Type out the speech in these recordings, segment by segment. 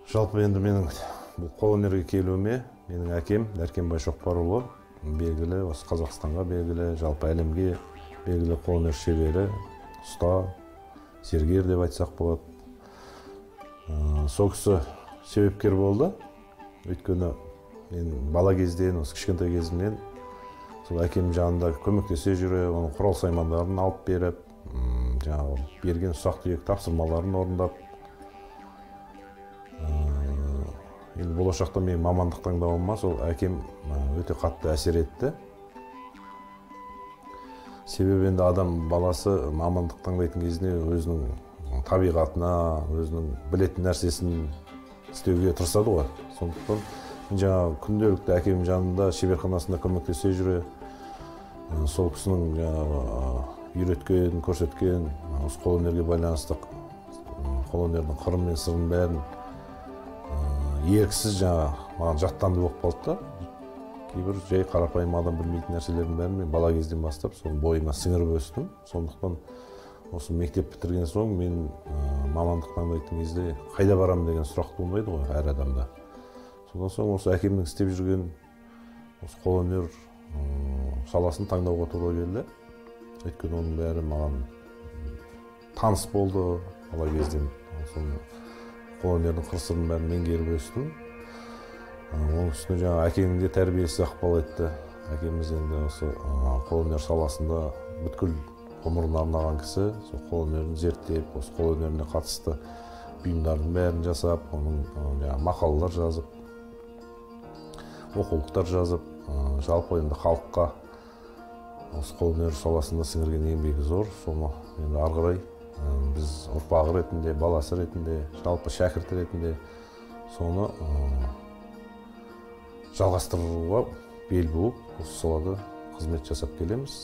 Жалпы енді менің бұл қолөнерге келуіме менің әкем Дәркембай Шоқпарұлы белгілі, осы Қазақстанға белгілі, жалпы әлемге белгілі қолөнер шебері, ұста, зергер деп айтсақ болады. Сол кісі себепкер болды. Өйткені мен бала кезден, осы кішкентай кезімнен сол әкем жанында көмектесе жүре, оның құрал саймандарын алып беріп, жаңағы берген ұсақ-түйек тапсырмаларын орындап, енді болашақта мен мамандық таңдауыма сол әкем өте қатты әсер етті. Себебі енді адам баласы мамандық таңдайтын кезінде өзінің табиғатына, өзінің білетін нәрсесін істеуге тырысады ғой. Сондықтан жаңағы күнделікті әкем жанында шеберханасында көмектесе жүре, сол кісінің үйреткен, көрсеткен, осы қолөнерге байланысты қолөнердің қыры мен сырын бәрін еріксіз маған жаттанды болып қалды да. Кейбір жай қарапайым адам білмейтін нәрселердің бәрін мен бала кезден бастап сол бойыма сіңіріп өстім. Сондықтан осы мектеп бітірген соң мен мамандық таңдайтын кезде қайда барамын деген сұрақ туындайды ғой әр адамда. Содан соң осы әкемнің істеп жүрген осы қолөнер саласын таңдауға тура келді. Өйткені оның бәрі маған таныс болды бала кезден. Қолөнердің қыр-сырын бәрін меңгеріп өстім. Оның үстіне жаңағы әкемнің де тәрбиесі ықпал етті. Әкеміз енді осы қолөнер саласында бүткіл ғұмырын арнаған кісі. Сол қолөнерін зерттеп, осы қолөнеріне қатысты бұйымдардың бәрін жасап, оның мақалалар жазып, оқулықтар жазып, жалпы енді халыққа осы қолөнер саласында сіңірген еңбегі зор. Соны енді ары қарай біз ұрпағы ретінде, баласы ретінде, жалпы шәкірт ретінде соны жалғастыруға бел буып, осы салада қызмет жасап келеміз.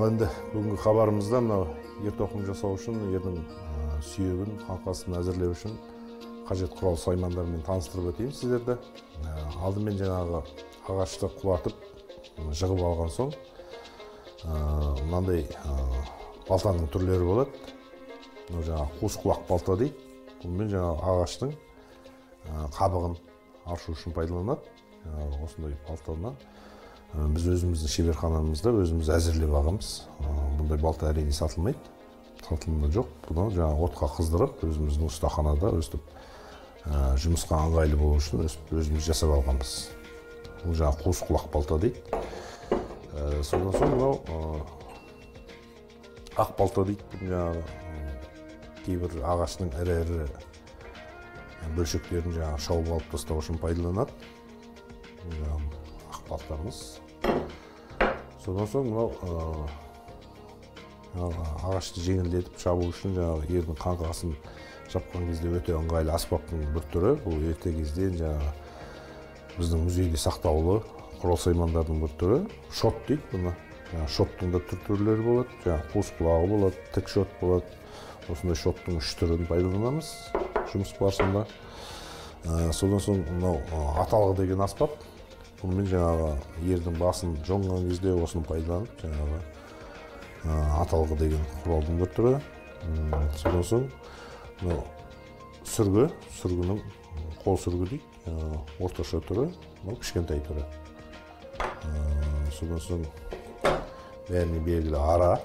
Енді бүгінгі хабарымызда мынау ер тоқым жасау үшін, ердің сүйегін, қаңқасын әзірлеу үшін қажет құрал саймандармен таныстырып өтейін сіздерді. Алдымен жаңағы ағашты құлатып, жығып алған соң, мынандай балтаның түрлері болады. Мынау жаңағы қуыс құлақ балта дейді. Бұнымен жаңағы ағаштың қабығын аршу үшін пайдаланады. Осындай балтаны біз өзіміздің шеберханамызда өзіміз әзірлеп алғанбыз. Бұндай балта әрине сатылмайды. Сатылымда жоқ. Бұны жаңағы отқа қыздырып, өзіміздің ұстаханада өстіп жұмысқа ыңғайлы болу үшін өзіміз жасап алғанбыз. Бұл жаңағы қуыс құлақ балта дейді. Содан соң мынау ақ балта дейді. Бұл жаңағы кейбір ағаштың ірі бөлшектерін жаңағы шауып алып тастау үшін пайдаланады. Ақ балтамыз. Содан соң мынау ағашты жеңілдетіп шабу үшін жаңағы ердің қаңқасын жапқан кезде өте ыңғайлы аспаптың бір түрі. Бұл ерте кезден жаңағы біздің музейде сақтаулы құрал саймандардың бір түрі. Шот дейді бұны. Шоттың да түрлері болады. Жаңағы қуыс құлағы болады, тік шот болады. Осындай шоттың 3 түрін пайдаланамыз жұмыс барысында. Содан соң мынау аталғы деген аспап. Бұнымен жаңағы ердің басын жоңған кезде осыны пайдаланып, жаңағы аталғы деген құралдың бір түрі. Содан соң мынау сүргі, сүргінің қол сүргі дейді, орташа түрі, мынау кішкентай түрі. Содан соң бәріне белгілі ара.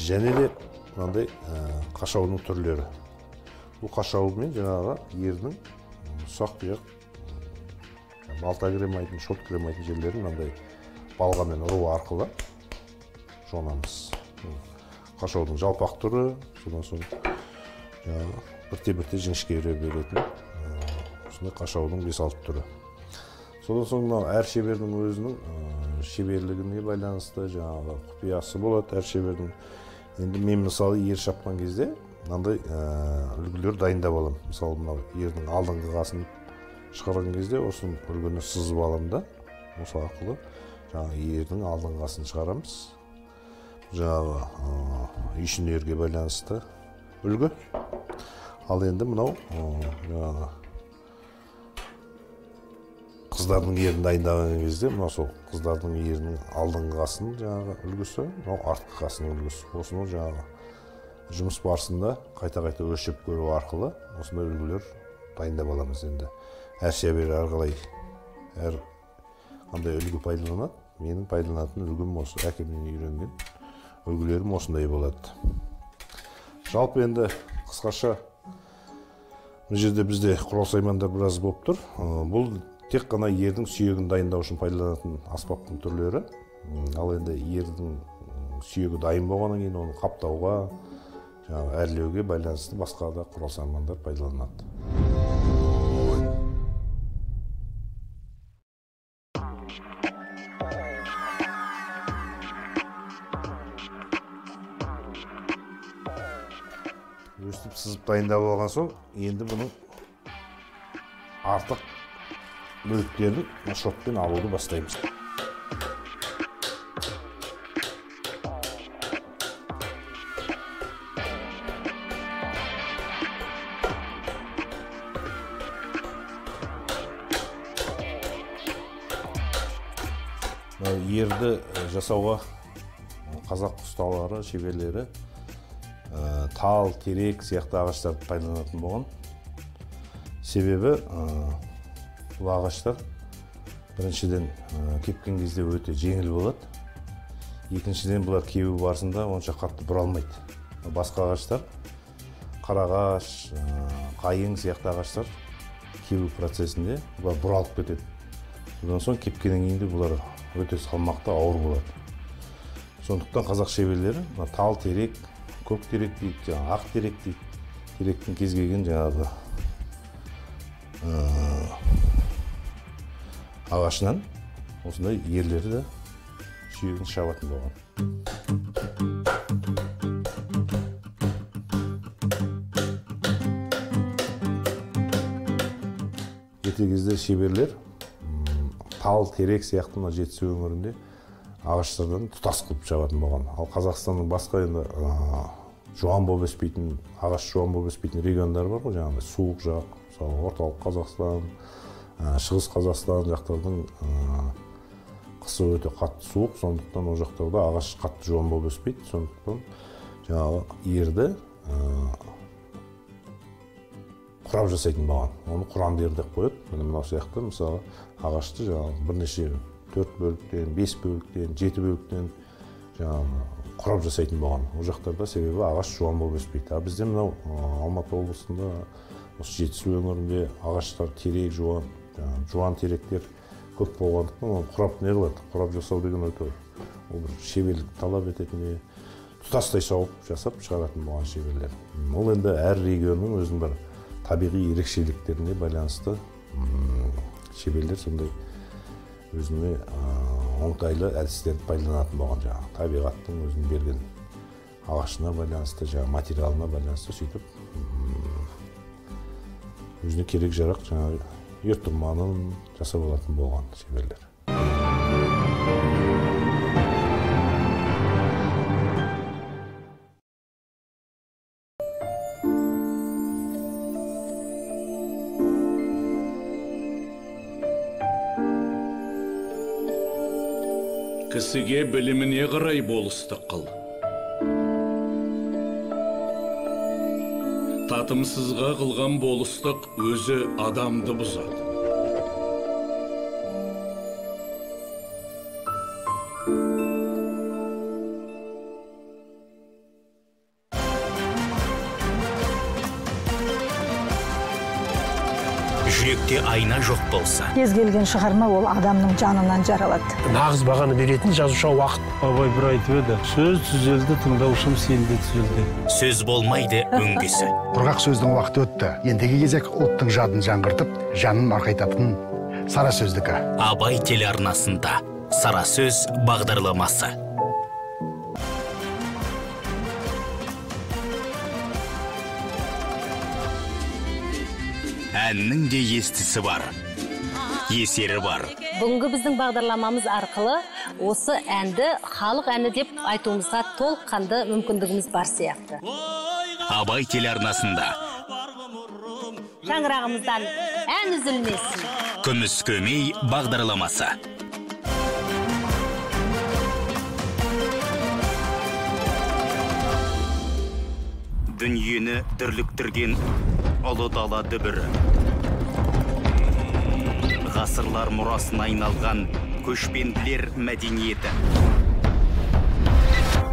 Және де мынандай қашаудың түрлері. Бұл қашаумен жаңағы ердің ұсақ-түйек балта кіремайтын, шот кіремайтын жерлерін мынандай балғамен ұру арқылы жонамыз. Қашаудың жалпақ түрі, содан соң бірте-бірте жіңішке беретін осындай қашаудың 5-6 түрі. Содан соң әр шебердің өзінің шеберлігіне байланысты жаңағы құпиясы болады әр шебердің. Енді мен мысалы ер шапқан кезде мынандай үлгілер дайындап аламын. Мысалы мынау ердің алдыңғы қасын шығарған кезде осы үлгіні сызып аламын да, осы арқылы жаңағы ердің алдыңғы қасын шығарамыз. жаңағы үй өнерге байланысты үлгі. Ал енді мынау жаңағы қыздардың ерін дайындаған кезде, мынау сол қыздардың ерінің алдыңғы қасының жаңағы үлгісі, мынау артқы қасының үлгісі. Осыны жаңағы жұмыс барысында қайта-қайта өлшеп көру арқылы осындай үлгілер дайындап аламыз енді. Әр шебер әрқалай әр қандай үлгі пайдаланады. Менің пайдаланатын үлгім осы, әкемнен үйренген үлгілерім осындай болады. Жалпы енді қысқаша бұл жерде бізде құрал саймандар біраз болып тұр. Бұл тек қана ердің сүйегін дайындау үшін пайдаланатын аспаптың түрлері. Ал енді ердің сүйегі дайын болғаннан кейін оны қаптауға, әрлеуге байланысты басқа да құрал саймандар пайдаланады. Өстіп сызып дайындап алған соң, енді бұның артық бөліктерін шотпен алуды бастаймыз. Ерді жасауға қазақ ұсталары, шеберлері тал, терек сияқты ағаштарды пайдаланатын болған. Себебі бұл ағаштар біріншіден кепкен кезде өте жеңіл болады. Екіншіден бұлар кебу барысында онша қатты бұралмайды. Басқа ағаштар, қарағаш, қайың сияқты ағаштар кебу процесінде бұлар бұралып кетеді. Одан соң кепкеннен кейін де бұлар өте салмақты, ауыр болады. Сондықтан қазақ шеберлері тал, терек, көк терек дейді, ақ терек дейді. Теректің кез келген жаңағы ағашынан осындай ерлері де сүйегін шабатын болған. Ерте кезде шеберлер тал, терек сияқты жетісу өңірінде ағаштардан тұтас қылып шабатын болған. Ал Қазақстанның басқа енді жуан болып өспейтін, ағаш жуан болып өспейтін региондары бар ғой, жаңағыдай суық жақ, мысалы орталық Қазақстан, шығыс Қазақстан жақтардың қысы өте қатты суық, сондықтан ол жақтарда ағаш қатты жуан болып өспейді. Сондықтан жаңағы ерді құрап жасайтын болған. Оны құранды ер деп қояды. Мынау сияқты мысалы ағашты жаңағы бірнеше 4 бөліктен, 5 бөліктен, 7 бөліктен жаңағы құрап жасайтын болған. Ол жақтарда себебі ағаш жуан болып өспейді. А бізде мынау Алматы облысында, осы жетісу өңірінде ағаштар терек, жуан теректер көп болғандықтан оны құрап не қылады? Құрап жасау деген өте ол бір шеберлік талап ететіне тұтастай шауып жасап шығаратын болған шеберлер. Ол енді әр регионның өзінің бір табиғи ерекшеліктеріне байланысты шеберлер сондай өзіне оңтайлы әдістерді пайдаланатын болған. Жаңағы табиғаттың өзінің берген ағашына байланысты, жаңағы материалына байланысты сөйтіп өзіне керек жарақ жаңағы ертұрманын жасап алатын болған шеберлер. Кісіге біліміне қарай болыстық қыл. Татымсызға қылған болыстық өзі адамды бұзады. Жүректе айна жоқ болса, кез келген шығарма ол адамның жанынан жаралады. Нағыз бағаны беретін жазушы уақыт. Абай бір айтып еді, сөз түзелді, тыңдаушым сенде түзелді. Сөз болмайды өңгесі. Құрғақ сөздің уақыты өтті. Ендігі кезек ұлттың жадын жаңғыртып, жанын марқайтатын Сара сөздікі. Абай телеарнасында Сара сөз бағдарламасы. Әннің де естісі бар, есері бар. бүгінгі біздің бағдарламамыз арқылы осы әнді халық әні деп айтуымызға толыққанды мүмкіндігіміз бар сияқты. Абай телеарнасында Шаңырағымыздан ән үзілмесін. Күміс көмей бағдарламасы. Дүниені дүрліктірген ұлы дала дүбірі. Ғасырлар мұрасын айналған көшпенділер мәдениеті.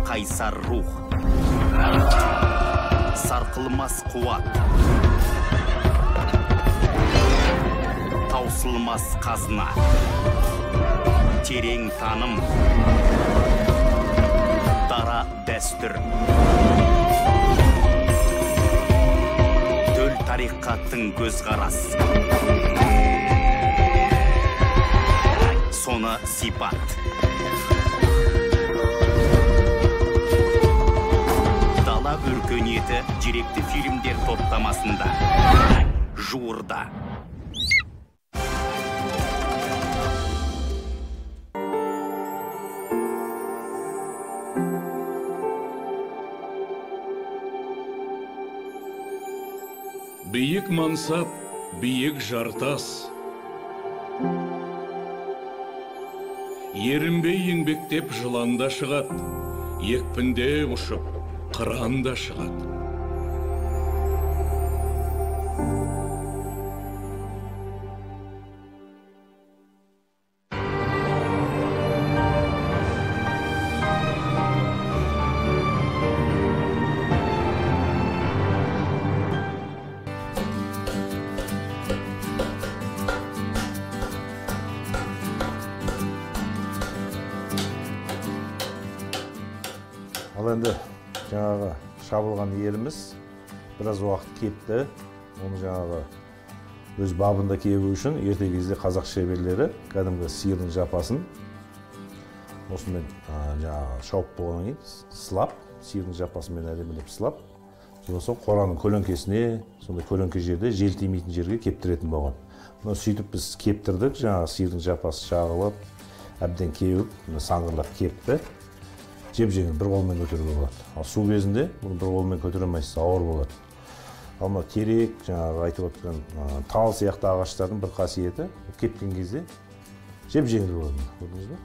Қайсар рух. Сарқылмас қуат. Таусылмас қазына. Терең таным. Дара дәстүр. Төл тарихаттың көзқарас. Соны сипат. Дала өркениеті деректі фильмдер топтамасында. Жуырда. Биік мансап, биік жартас. Ерінбей еңбектеп жыланда шығат, екпінде ұшып, қыранда шығат. Ал енді жаңағы шабылған еріміз біраз уақыт кепті. Оны жаңағы өз бабында кебу үшін ерте кезде қазақ шеберлері кәдімгі сиырдың жапасын осымен жаңағы шауып болғаннан кейін сылап, сиырдың жапасымен әдемілеп сылап, содан соң қораның көлеңкесіне, сондай көлеңке жерде жел тимейтін жерге кептіретін болған. Сөйтіп біз кептірдік, жаңағы сиырдың жапасы шағылып, әбден кеуіп, саңғырлап кепті. Жеп-жеңіл бір қолмен көтеруге болады. Ал су кезінде бұны бір қолмен көтере алмайсыз, ауыр болады. Ал мына терек, жаңағы айтып отырған тал сияқты ағаштардың бір қасиеті, кепкен кезде жеп-жеңіл болады. Көрдіңіз бе?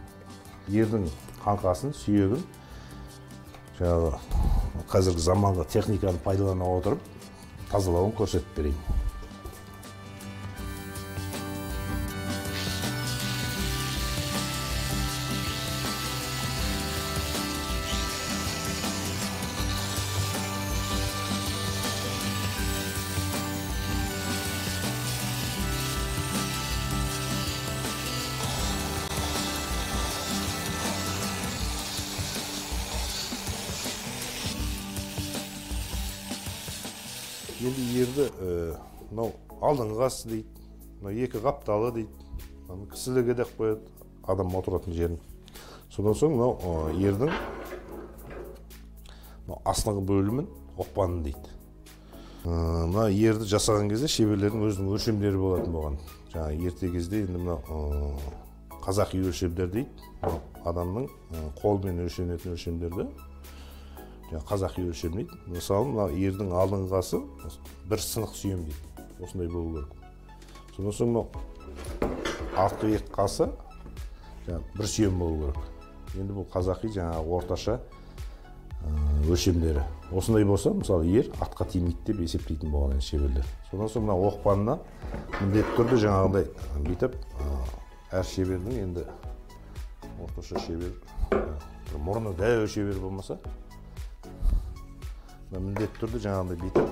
Ердің қаңқасын, сүйегін жаңағы қазіргі заманғы техниканы пайдалана отырып тазалауын көрсетіп берейін. Енді ерді алдыңғы қасы дейді, екі қапталы дейді, кісілігі деп қояды, адам отыратын жерін. Содан соң ердің астыңғы бөлімін оқпаны дейді. Мына ерді жасаған кезде шеберлердің өзінің өлшемдері болатын болған. Жаңа ерте кезде енді қазақи өлшемдер дейді, адамның қолмен өлшенетін өлшемдерді. Қазақи өлшем дейді. Мысалы, мына ердің алдыңғы қасы бір сынық сүйем дейді. Осындай болу керек. Содан соң артқы екі қасы бір сүйем болу керек. Енді бұл қазақи жаңағы орташа өлшемдері. Осындай болса, мысалы, ер атқа тимейді деп есептейтін болған шеберлер. Содан соң мына оқпанына міндетті түрде жаңағыдай бүйтіп әр шебердің енді орташа шебер, мұрны дәу шебер болмаса, міндетті түрде жаңағыдай бүйтіп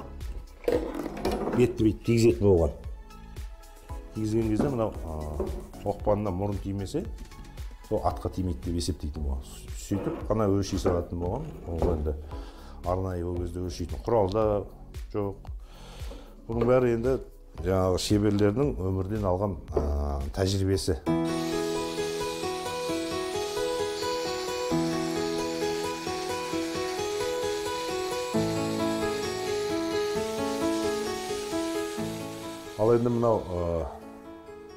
бетті бүйтіп тигізетін болған. Тигізген кезде мынау оқпанына мұрын тимесе, сол атқа тимейді деп есептейтін болған. Сөйтіп қана өлшей салатын болған. Ол енді арнайы ол кезде өлшейтін құралда жоқ. Бұның бәрі енді жаңағы шеберлердің өмірден алған тәжірибесі. Ал енді мынау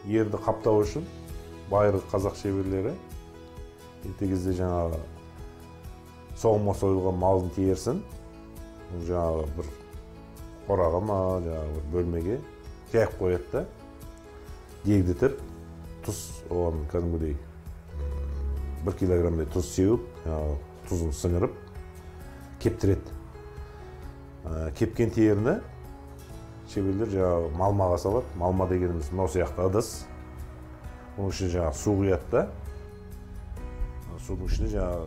ерді қаптау үшін байырғы қазақ шеберлері ерте кезде жаңағы соғымға сойылған малдың терісін жаңағы бір қораға ма, жаңағы бір бөлмеге жайып қояды да, дегдетіп, тұз оған кәдімгідей 1 килограммдай тұз сеуіп, тұзын сіңіріп, кептіреді. Кепкен теріні шеберлер жаңағы малмаға салады. Малма дегеніміз мынау сияқты ыдыс. Оның ішіне жаңағы су құяды да, судың ішіне жаңағы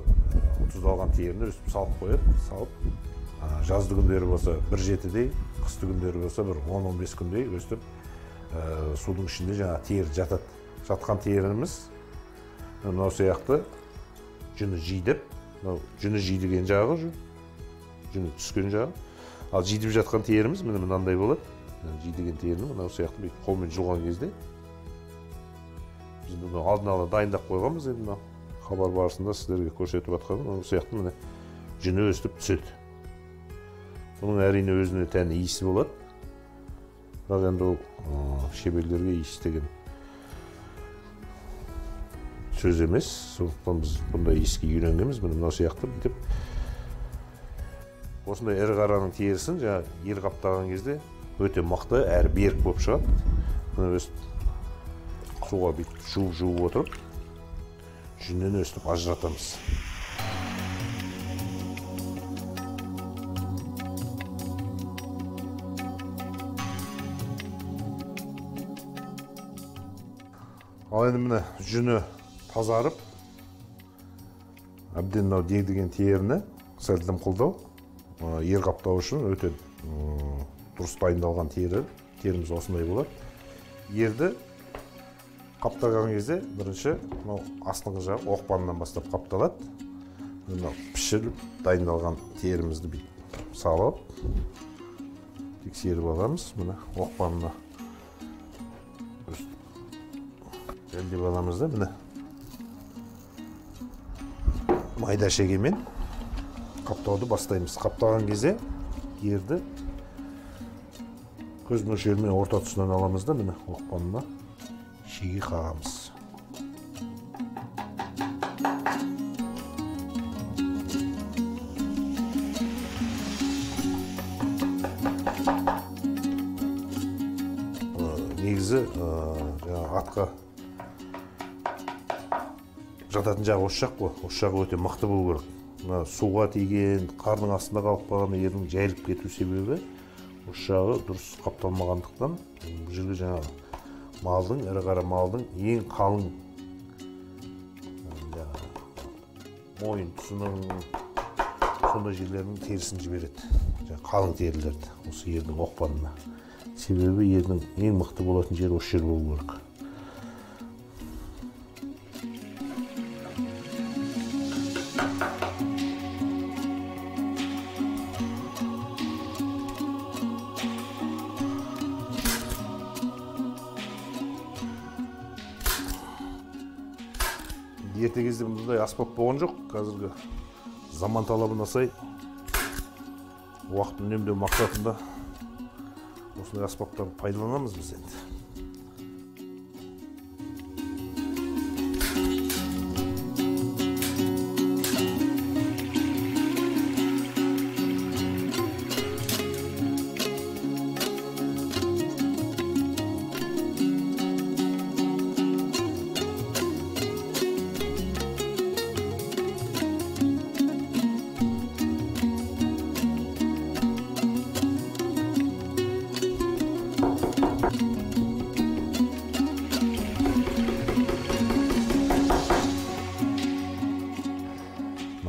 тұздалған теріні өстіп салып қояды. Салып, жазды күндері болса 1-7-дей, қысты күндері болса 10-15 күндей өстіп судың ішінде жаңағы тері жатады. Жатқан теріміз мынау сияқты жүні жидіп, жүні жидіген жағы, жүні түскен жағы. Ал жидіп жатқан теріміз мынандай болады. Жидіген теріні мынау сияқты қолмен жуған кезде біз бұны алдын ала дайындап қойғанбыз. Енді мынау хабар барысында сіздерге көрсетіп жатқаным, мынау сияқты міне жүні өстіп түседі. Бұның әрине өзіне тән иісі болады. Бірақ енді ол шеберлерге иіс деген сөз емес. Сондықтан біз бұндай иіске үйренгенбіз. Мынау сияқты бүйтіп осындай ірі қараның терісін ел қаптаған кезде өте мықты әрі берік болып шығады. Мұны өстіп суға бүйтіп жуып отырып, жүннен өстіп ажыратамыз. Ал енді міне жүні тазарып, әбден мынау дегдеген теріні сәл дымқылдау, ер қаптау үшін өте дұрыс дайындалған теріміз осындай болады. Ерді қаптаған кезде бірінші астыңғы жағы оқпанынан бастап қапталады. Пішіліп дайындалған терімізді салып, тексеріп аламыз. Міне оқпанына жөндеп аламыз да, міне майда шегемен қаптауды бастаймыз. Қаптаған кезде ерді көз мөлшерімен орта тұсынан аламыз да, міне оқпанына шеге қағамыз. Негізі атқа жататын жағы осы жақ қой. Осы жағы өте мықты болу керек. Суға тиген, қарның астында қалып қалған ердің жайылып кету себебі осы жағы дұрыс қапталмағандықтан бұл жерге жаңағы малдың, ірі қара малдың ең қалың мойын тұсының сондай жерлерінің терісін жібереді. Қалың терілерді осы ердің оқпанына. Себебі ердің ең мықты болатын жері осы жер болу керек. Ерте кезде бұндай аспап болған жоқ. Қазіргі заман талабына сай уақытын үнемдеу мақсатында осындай аспаптарды пайдаланамыз біз енді.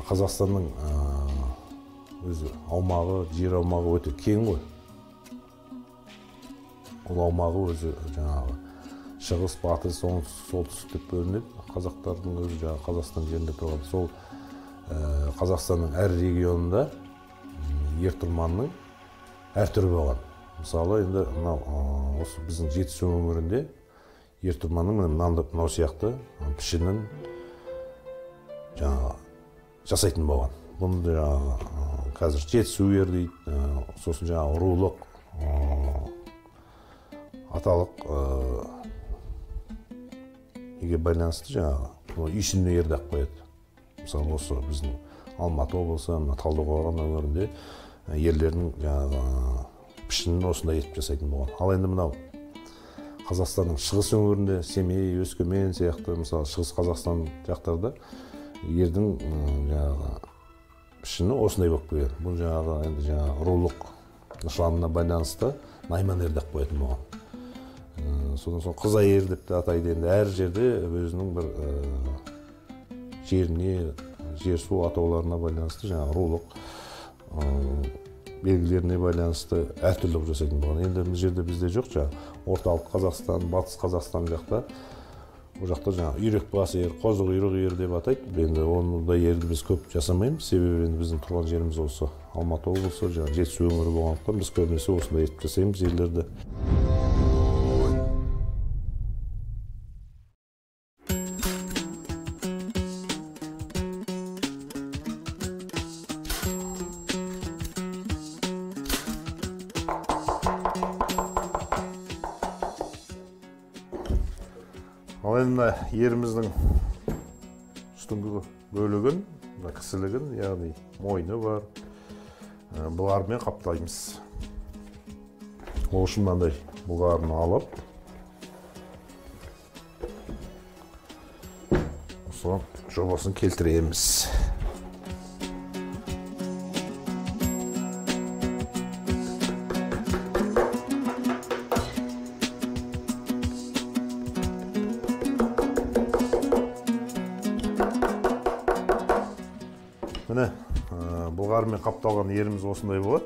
Қазақстанның өзі аумағы, жер аумағы өте кең ғой. Ол аумағы өзі жаңағы шығыс, батыс, солтүстік деп бөлінеді. Қазақтардың өзі жаңағы Қазақстан жерінде тұрған. Сол Қазақстанның әр регионында ер-тұрманның әр түрі болған. Мысалы, енді осы біздің Жетісу өңірінде ер-тұрманның мынау сияқты пішінін жаңағы жасайтын болған. Бұны қазір Жетісу ер дейді, сосын жаңағы рулық, аталық байланысты жаңағы үйсінме ерді ақ қояды. Мысалы осы біздің Алматы облысы, Талдықорған өңірінде ерлердің жаңағы пішінін осындай етіп жасайтын болған. Ал енді мынау Қазақстанның шығыс өңірінде, Семей, Өскемен сияқты, мысалы шығыс Қазақстан жақтарда ердің жаңағы пішіні осындай болып келген. Бұл жаңағы енді жаңағы рулық нышанына байланысты найман ерді ақ қоятын болған. Содан соң қыза ер деп те атайды. Енді әр жерде өзінің бір жеріне, жер су атауларына байланысты жаңағы рулық белгілеріне байланысты әртүрлі жасайтын болған. Енді бұл жерде бізде жоқ, орталық Қазақстан, батыс Қазақстан жақта, бұл жақта жаңағы үйрек басы ер, қозы құйрық ер деп атайды. Енді ондай ерді біз көп жасамаймыз, себебі енді біздің тұрған жеріміз осы Алматы облысы, жаңағы Жетісу өңірі болғандықтан біз көбінесе осындай етіп жасаймыз ерлерді. Ал енді еріміздің үстіңгі бөлігін, кісілігін, яғни мойны бар, бұлармен қаптаймыз. Ол үшін мынандай бұларын алып, осыған жобасын келтіреміз. Міне, бұлғармен қапталған еріміз осындай болады.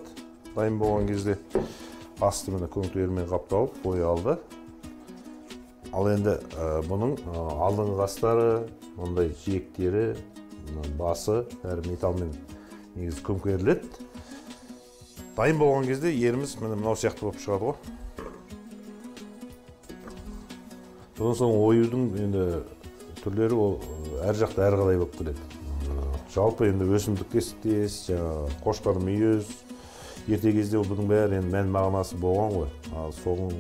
Дайын болған кезде асты міне көңтөрмен қапталып, бойы алды. Ал енді бұның алдыңғы қастары, ондай жиектері, басы, бәрі металмен негізі көмкеріледі. Дайын болған кезде еріміз міне мынау сияқты болып шығады ғой. Содан соң оюдың енді түрлері ол әр жақта әр қалай болып келеді. Жалпы енді өсімдік тестес, қошқар мүйіз, ерте кезде бұның бәрі мән мағынасы болған ғой. Соның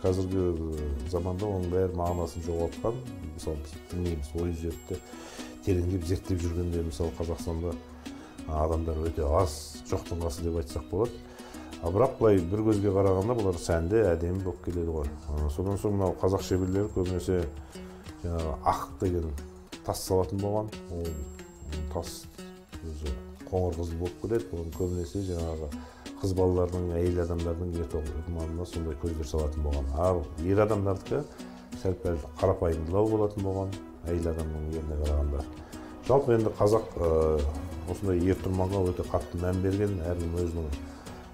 қазіргі заманда оның бәрі мағынасын жоғалтқан. Мысалы, білмейміз, ой жерді тереңдеп зерттеп жүргенде, мысалы, Қазақстанда адамдар өте аз, жоқтың қасы деп айтсақ болады. Бірақ былай бір көзге қарағанда бұлар сәнді, әдемі болып келеді ғой. Содан соң мынау қазақ шеберлері көбінесе ақ деген тас салатын болған. Тас өзі қоңыр қызыл болып келеді. Оның көбінесе жаңағы қыз балалардың, әйел адамдардың ертоқыманына сондай көздер салатын болған. Ал ер адамдардікі сәл-пәл қарапайымдылау болатын болған, әйел адамның еріне қарағанда. Жалпы енді қазақ осындай ер-тұрманға өте қатты мән берген, әркім өзінің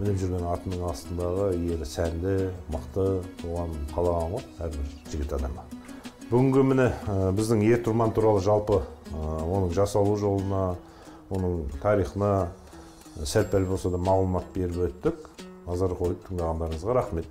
мініп жүрген атының астындағы ері сәнді, мықты болған қалаған ғой, әрбір жігіт адамы. Бүгінгі міне біздің ер-тұрман туралы жалпы оның жасалу жолына, оның тарихына сәл-пәл болса да мағлұмат беріп өттік. Назар қойып тыңдағандарыңызға рахмет.